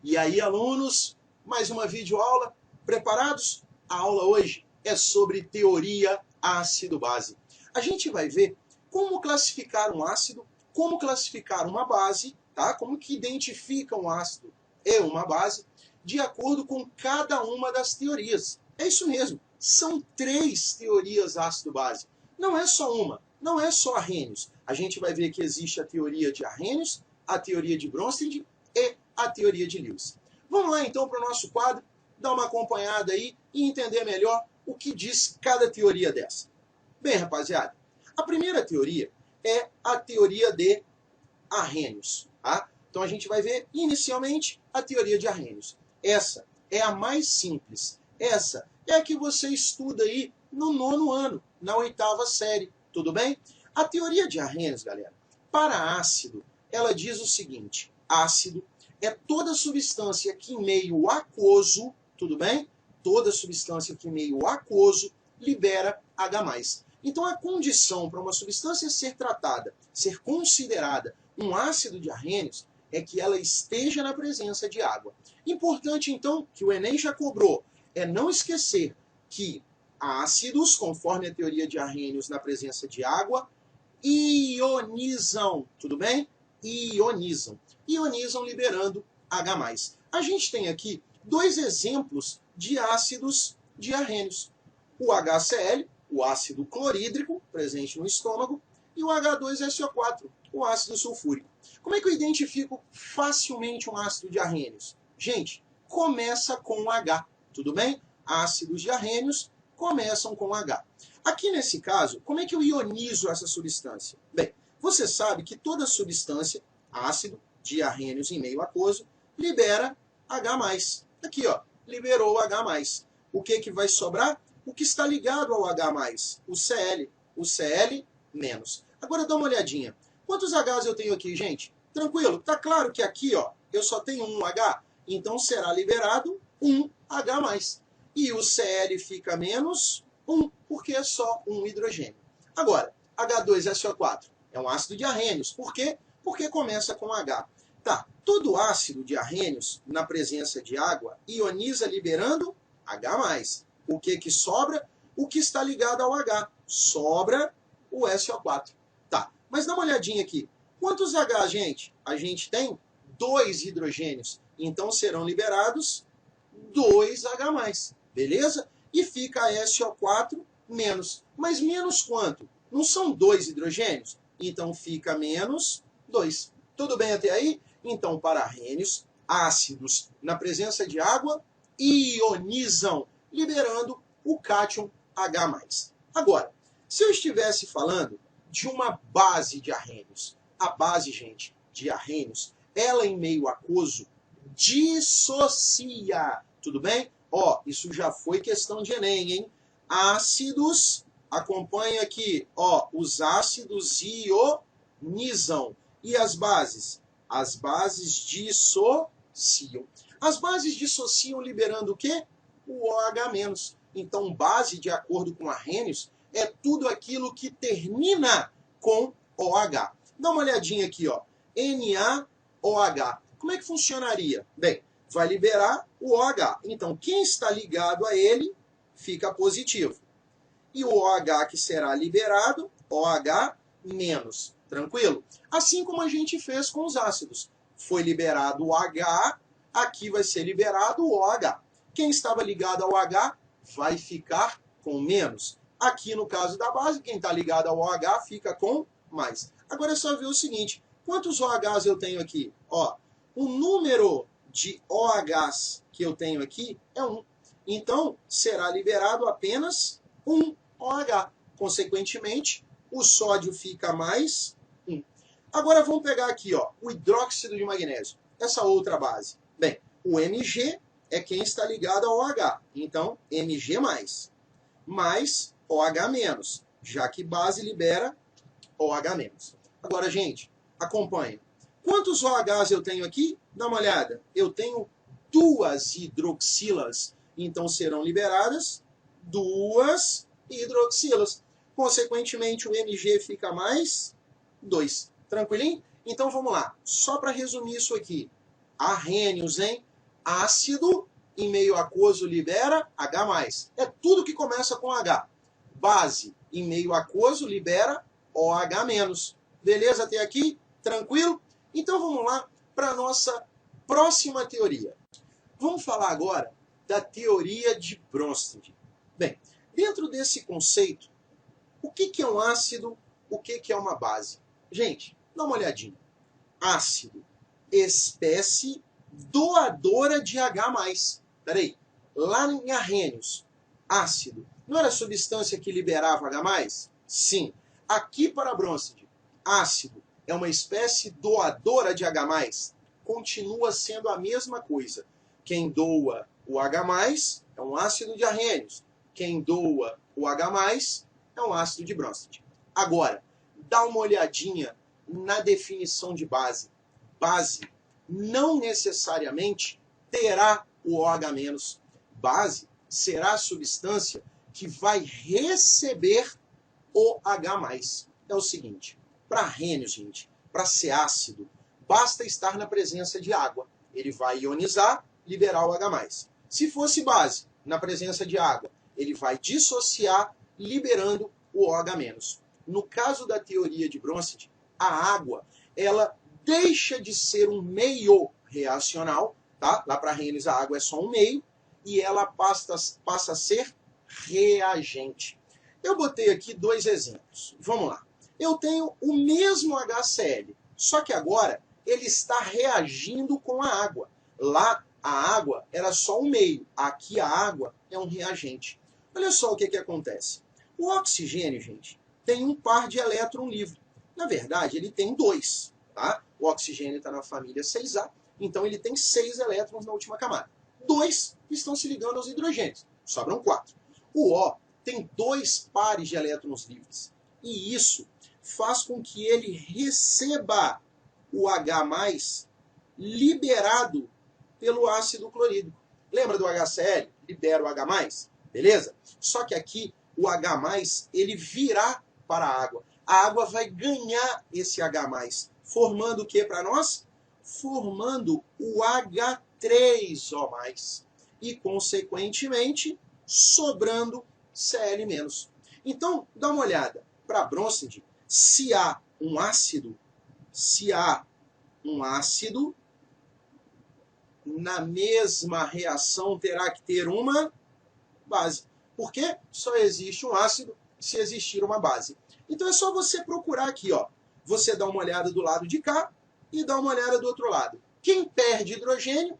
E aí, alunos, mais uma videoaula. Preparados? A aula hoje é sobre teoria ácido-base. A gente vai ver como classificar um ácido, como classificar uma base, tá? Como que identifica um ácido e uma base, de acordo com cada uma das teorias. É isso mesmo, são 3 teorias ácido-base. Não é só uma, não é só Arrhenius. A gente vai ver que existe a teoria de Arrhenius, a teoria de Bronsted e a teoria de Lewis. Vamos lá então para o nosso quadro, dar uma acompanhada aí e entender melhor o que diz cada teoria dessa. Bem, rapaziada, a primeira teoria é a teoria de Arrhenius, tá? Então a gente vai ver inicialmente a teoria de Arrhenius. Essa é a mais simples. Essa é a que você estuda aí no 9º ano, na 8ª série, tudo bem? A teoria de Arrhenius, galera, para ácido, ela diz o seguinte: ácido é toda substância que em meio aquoso, tudo bem? Toda substância que em meio aquoso libera H+. Então a condição para uma substância ser tratada, ser considerada um ácido de Arrhenius, é que ela esteja na presença de água. Importante então, que o Enem já cobrou, é não esquecer que ácidos, conforme a teoria de Arrhenius, na presença de água, ionizam, tudo bem? Ionizam. Ionizam liberando H+. A gente tem aqui 2 exemplos de ácidos de Arrhenius. O HCl, o ácido clorídrico, presente no estômago, e o H2SO4, o ácido sulfúrico. Como é que eu identifico facilmente um ácido de Arrhenius? Gente, começa com H, tudo bem? Ácidos de Arrhenius começam com H. Aqui nesse caso, como é que eu ionizo essa substância? Bem, você sabe que toda substância, ácido de Arrhenius em meio aquoso, libera H+. Aqui, ó, liberou H+. O que vai sobrar? O que está ligado ao H+, o Cl. O Cl-. Agora dá uma olhadinha. Quantos Hs eu tenho aqui, gente? Tranquilo? Tá claro que aqui, ó, eu só tenho um H, então será liberado um H+. E o Cl fica menos 1, porque é só um hidrogênio. Agora, H2SO4 é um ácido de Arrhenius. Por quê? Porque começa com H. Tá, todo ácido de Arrhenius, na presença de água, ioniza liberando H+. O que sobra? O que está ligado ao H. Sobra o SO4. Tá, mas dá uma olhadinha aqui. Quantos H, gente? A gente tem 2 hidrogênios. Então serão liberados 2 H+. Beleza? E fica SO4 menos. Mas menos quanto? Não são 2 hidrogênios? Então fica menos 2. Tudo bem até aí? Então, para Arrhenius, ácidos na presença de água ionizam, liberando o cátion H+. Agora, se eu estivesse falando de uma base de Arrhenius, a base, gente, de Arrhenius, ela em meio aquoso dissocia, tudo bem? Ó, isso já foi questão de Enem, hein? Ácidos, acompanha aqui, ó, os ácidos ionizam. E as bases? As bases dissociam. As bases dissociam liberando o quê? O OH-. Então, base, de acordo com Arrhenius, é tudo aquilo que termina com OH. Dá uma olhadinha aqui, ó. NaOH. Como é que funcionaria? Bem, vai liberar o OH. Então, quem está ligado a ele fica positivo. E o OH que será liberado, OH-. Tranquilo? Assim como a gente fez com os ácidos. Foi liberado o H, aqui vai ser liberado o OH. Quem estava ligado ao H vai ficar com menos. Aqui no caso da base, quem está ligado ao OH fica com mais. Agora é só ver o seguinte, quantos OHs eu tenho aqui? Ó, o número de OHs que eu tenho aqui é 1. Então, será liberado apenas um OH. Consequentemente, o sódio fica mais 1. Agora vamos pegar aqui, ó, o hidróxido de magnésio, essa outra base. Bem, o Mg é quem está ligado ao OH. Então, Mg+, mais OH-, já que base libera OH-. Agora, gente, acompanha. Quantos OHs eu tenho aqui? Dá uma olhada. Eu tenho 2 hidroxilas. Então, serão liberadas 2 hidroxilas. Consequentemente, o Mg fica mais 2. Tranquilinho? Então, vamos lá. Só para resumir isso aqui. Arrhênios, hein? Ácido em meio aquoso libera H+. É tudo que começa com H. Base em meio aquoso libera OH-. Beleza até aqui? Tranquilo? Então vamos lá para a nossa próxima teoria. Vamos falar agora da teoria de Bronsted. Bem, dentro desse conceito, o que é um ácido, o que é uma base? Gente, dá uma olhadinha. Ácido, espécie doadora de H+. Peraí, lá em Arrhênios, ácido, não era a substância que liberava H+? Sim. Aqui para Bronsted, ácido é uma espécie doadora de H+, continua sendo a mesma coisa. Quem doa o H+, é um ácido de Arrhênios. Quem doa o H+, é um ácido de Bronsted. Agora, dá uma olhadinha na definição de base. Base não necessariamente terá o OH-. Base será a substância que vai receber o H+. É o seguinte, para Arrhênios, gente, para ser ácido, basta estar na presença de água. Ele vai ionizar, liberar o H+. Se fosse base, na presença de água, ele vai dissociar, liberando o OH-. No caso da teoria de Bronsted, a água, ela deixa de ser um meio reacional, tá? Lá para Arrhênios a água é só um meio, e ela passa a ser reagente. Eu botei aqui dois exemplos. Vamos lá. Eu tenho o mesmo HCl, só que agora ele está reagindo com a água. Lá a água era só um meio, aqui a água é um reagente. Olha só o que acontece. O oxigênio, gente, tem um par de elétron livre. Na verdade, ele tem dois. Tá? O oxigênio está na família 6A, então ele tem 6 elétrons na última camada. 2 estão se ligando aos hidrogênios, sobram 4. O O tem 2 pares de elétrons livres, e isso faz com que ele receba o H+, liberado pelo ácido clorídrico. Lembra do HCl? Libera o H+, beleza? Só que aqui o H+, ele virá para a água. A água vai ganhar esse H+, formando o que para nós? Formando o H3O+. E, consequentemente, sobrando Cl-. Então, dá uma olhada. Para Bronsted, se há um ácido, na mesma reação terá que ter uma base. Porque só existe um ácido se existir uma base. Então é só você procurar aqui, ó. Você dá uma olhada do lado de cá e dá uma olhada do outro lado. Quem perde hidrogênio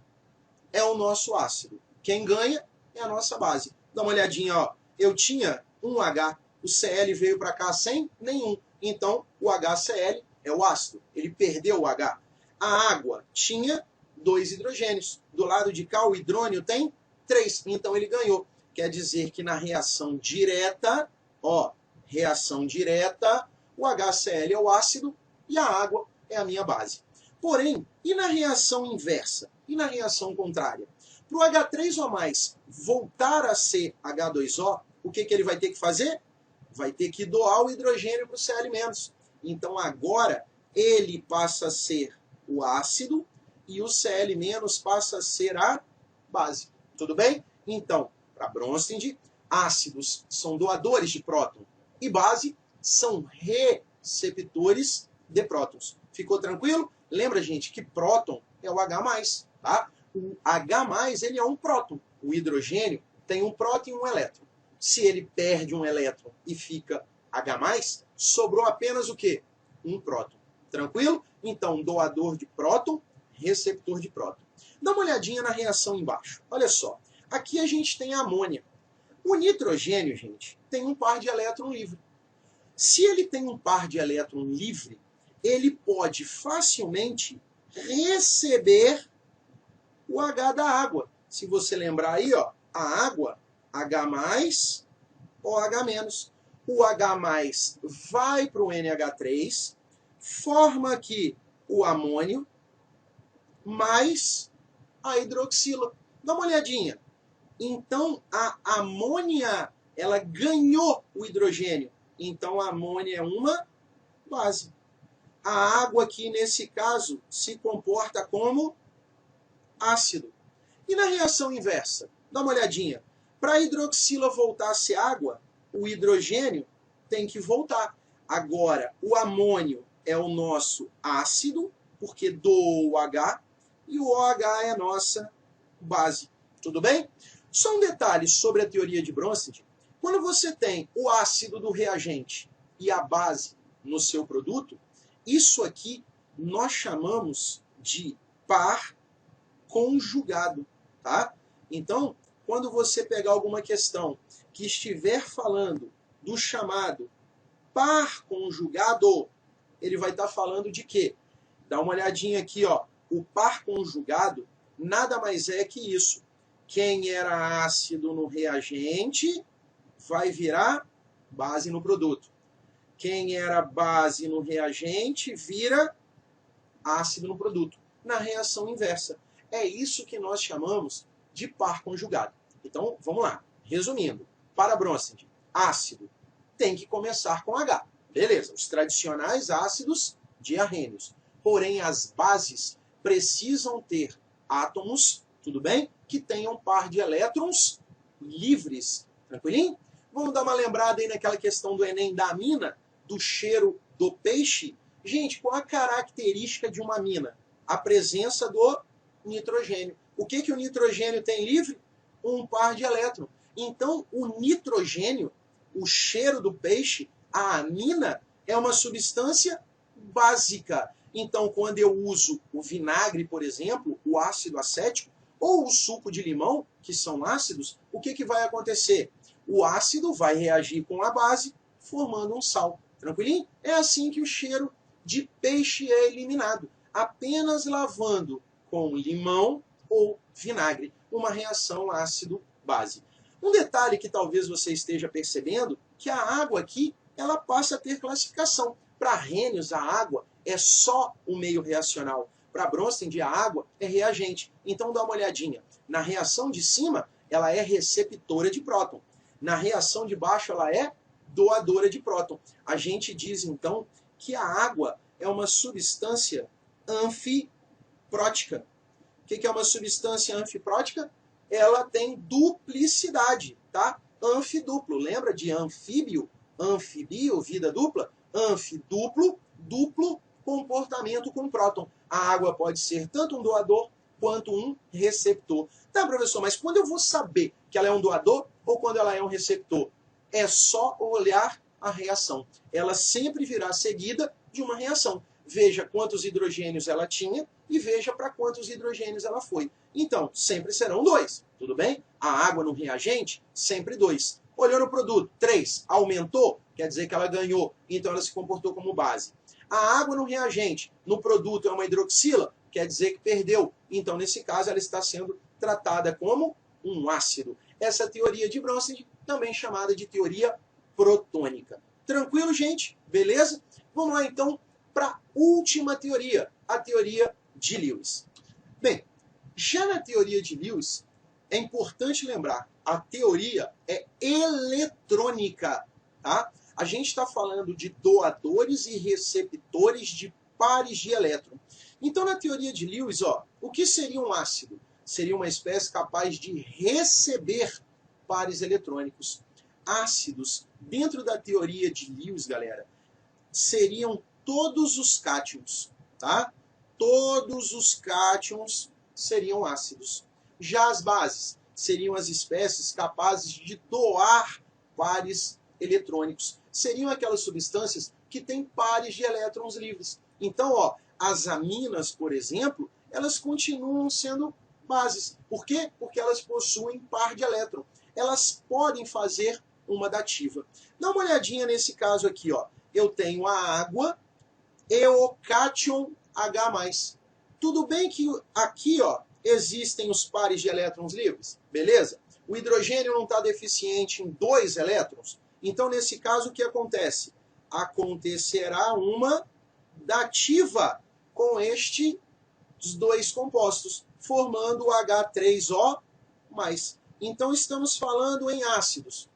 é o nosso ácido. Quem ganha é a nossa base. Dá uma olhadinha, ó. Eu tinha um H, o Cl veio para cá sem nenhum. Então o HCl é o ácido. Ele perdeu o H. A água tinha 2 hidrogênios. Do lado de cá o hidrônio tem 3. Então ele ganhou. Quer dizer que na reação direta, ó, reação direta, o HCl é o ácido e a água é a minha base. Porém, e na reação inversa? E na reação contrária? Para o H3O+, voltar a ser H2O, o que ele vai ter que fazer? Vai ter que doar o hidrogênio para o Cl-. Então agora ele passa a ser o ácido e o Cl- passa a ser a base. Tudo bem? Então, para Bronsted, ácidos são doadores de próton e base são receptores de prótons. Ficou tranquilo? Lembra, gente, que próton é o H+, tá? O H+, ele é um próton. O hidrogênio tem um próton e um elétron. Se ele perde um elétron e fica H+, sobrou apenas o quê? Um próton. Tranquilo? Então, doador de próton, receptor de próton. Dá uma olhadinha na reação embaixo. Olha só. Aqui a gente tem a amônia. O nitrogênio, gente, tem um par de elétron livre. Se ele tem um par de elétron livre, ele pode facilmente receber o H da água. Se você lembrar aí, ó, a água, H+, OH-. O H+ vai para o NH3, forma aqui o amônio, mais a hidroxila. Dá uma olhadinha. Então, a amônia, ela ganhou o hidrogênio. Então, a amônia é uma base. A água aqui, nesse caso, se comporta como ácido. E na reação inversa? Dá uma olhadinha. Para a hidroxila voltar a ser água, o hidrogênio tem que voltar. Agora, o amônio é o nosso ácido, porque doou o H, e o OH é a nossa base. Tudo bem? Só um detalhe sobre a teoria de Bronsted. Quando você tem o ácido do reagente e a base no seu produto, isso aqui nós chamamos de par conjugado, tá? Então, quando você pegar alguma questão que estiver falando do chamado par conjugado, ele vai estar falando de quê? Dá uma olhadinha aqui, ó. O par conjugado nada mais é que isso. Quem era ácido no reagente vai virar base no produto. Quem era base no reagente vira ácido no produto. Na reação inversa. É isso que nós chamamos de par conjugado. Então, vamos lá. Resumindo, para Bronsted, ácido tem que começar com H. Beleza, os tradicionais ácidos diarrênios. Porém, as bases precisam ter átomos, tudo bem? Que tenham par de elétrons livres. Tranquilinho? Vamos dar uma lembrada aí naquela questão do Enem da amina, do cheiro do peixe. Gente, qual a característica de uma amina? A presença do nitrogênio. O que o nitrogênio tem livre? Um par de elétrons. Então, o nitrogênio, o cheiro do peixe, a amina, é uma substância básica. Então, quando eu uso o vinagre, por exemplo, o ácido acético, ou o suco de limão, que são ácidos, o que vai acontecer? O ácido vai reagir com a base, formando um sal. Tranquilinho? É assim que o cheiro de peixe é eliminado. Apenas lavando com limão ou vinagre. Uma reação ácido-base. Um detalhe que talvez você esteja percebendo, que a água aqui, ela passa a ter classificação. Para Arrhenius, a água é só o meio reacional. Para Bronsted, a água é reagente. Então dá uma olhadinha. Na reação de cima, ela é receptora de próton. Na reação de baixo, ela é doadora de próton. A gente diz, então, que a água é uma substância anfiprótica. O que é uma substância anfiprótica? Ela tem duplicidade, tá? Anfiduplo. Lembra de anfíbio? Anfibio, vida dupla? Anfiduplo, duplo comportamento com próton. A água pode ser tanto um doador quanto um receptor. Tá, professor, mas quando eu vou saber que ela é um doador ou quando ela é um receptor? É só olhar a reação. Ela sempre virá seguida de uma reação. Veja quantos hidrogênios ela tinha e veja para quantos hidrogênios ela foi. Então, sempre serão 2, tudo bem? A água no reagente, sempre 2. Olhando o produto, 3, aumentou, quer dizer que ela ganhou, então ela se comportou como base. A água no reagente, no produto é uma hidroxila, quer dizer que perdeu. Então, nesse caso, ela está sendo tratada como um ácido. Essa teoria de Bronsted, também chamada de teoria protônica. Tranquilo, gente? Beleza? Vamos lá, então, para a última teoria, a teoria de Lewis. Bem, já na teoria de Lewis, é importante lembrar, a teoria é eletrônica, tá? A gente está falando de doadores e receptores de pares de elétron. Então, na teoria de Lewis, ó, o que seria um ácido? Seria uma espécie capaz de receber pares eletrônicos. Ácidos, dentro da teoria de Lewis, galera, seriam todos os cátions, tá? Todos os cátions seriam ácidos. Já as bases seriam as espécies capazes de doar pares eletrônicos. Seriam aquelas substâncias que têm pares de elétrons livres. Então, ó, as aminas, por exemplo, elas continuam sendo bases. Por quê? Porque elas possuem par de elétron. Elas podem fazer uma dativa. Dá uma olhadinha nesse caso aqui, ó. Eu tenho a água e o cátion H+. Tudo bem que aqui, ó, existem os pares de elétrons livres, beleza? O hidrogênio não está deficiente em 2 elétrons. Então, nesse caso, o que acontece? Acontecerá uma dativa com estes 2 compostos, formando o H3O+. Então, estamos falando em ácidos,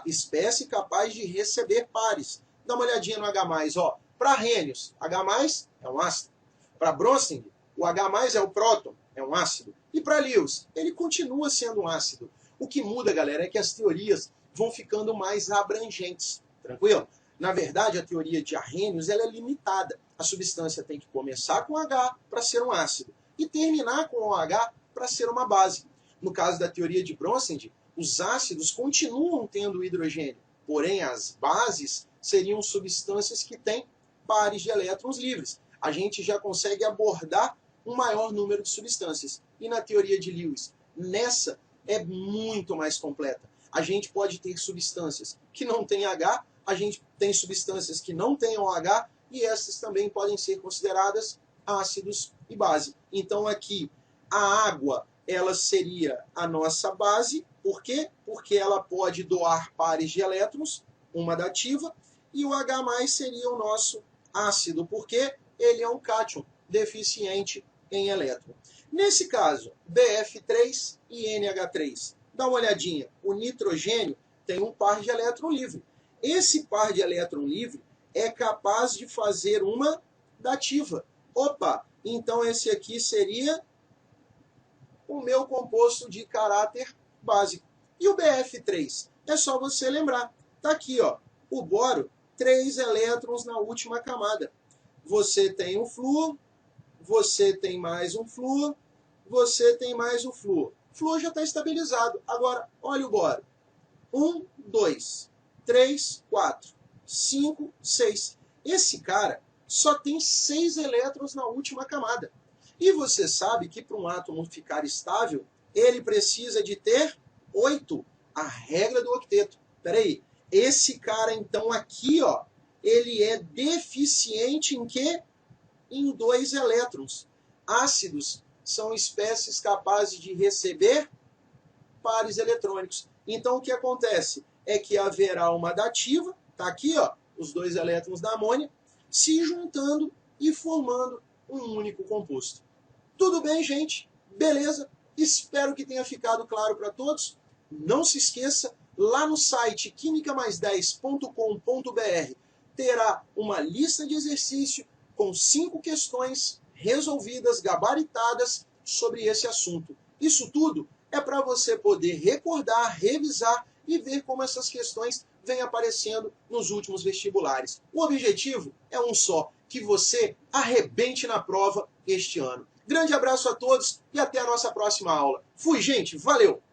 espécie capaz de receber pares. Dá uma olhadinha no H+, ó. Para Arrhenius, H+ é um ácido. Para Bronsted, o H+ é o próton, é um ácido. E para Lewis, ele continua sendo um ácido. O que muda, galera, é que as teorias vão ficando mais abrangentes. Tranquilo? Na verdade, a teoria de Arrhenius ela é limitada. A substância tem que começar com H para ser um ácido e terminar com OH para ser uma base. No caso da teoria de Bronsted, os ácidos continuam tendo hidrogênio, porém as bases seriam substâncias que têm pares de elétrons livres. A gente já consegue abordar um maior número de substâncias. E na teoria de Lewis, nessa é muito mais completa. A gente pode ter substâncias que não têm H, a gente tem substâncias que não têm OH, e essas também podem ser consideradas ácidos e base. Então aqui, a água, ela seria a nossa base. Por quê? Porque ela pode doar pares de elétrons, uma dativa, e o H+, seria o nosso ácido, porque ele é um cátion deficiente em elétron. Nesse caso, BF3 e NH3. Dá uma olhadinha, o nitrogênio tem um par de elétron livre. Esse par de elétron livre é capaz de fazer uma dativa. Opa, então esse aqui seria o meu composto de caráter básico. E o BF3? É só você lembrar. Está aqui, ó, o boro, 3 elétrons na última camada. Você tem um flúor, você tem mais um flúor, você tem mais um flúor. O flúor já está estabilizado. Agora, olha o boro. 1, 2, 3, 4, 5, 6. Esse cara só tem 6 elétrons na última camada. E você sabe que para um átomo ficar estável, ele precisa de ter 8. A regra do octeto. Espera aí. Esse cara, então, aqui, ó, ele é deficiente em quê? Em 2 elétrons. Ácidos são espécies capazes de receber pares eletrônicos. Então, o que acontece? É que haverá uma dativa, tá aqui, ó, os 2 elétrons da amônia, se juntando e formando um único composto. Tudo bem, gente? Beleza? Espero que tenha ficado claro para todos. Não se esqueça, lá no site quimica+10.com.br terá uma lista de exercício com 5 questões resolvidas, gabaritadas sobre esse assunto. Isso tudo é para você poder recordar, revisar e ver como essas questões vêm aparecendo nos últimos vestibulares. O objetivo é um só, que você arrebente na prova este ano. Grande abraço a todos e até a nossa próxima aula. Fui, gente. Valeu!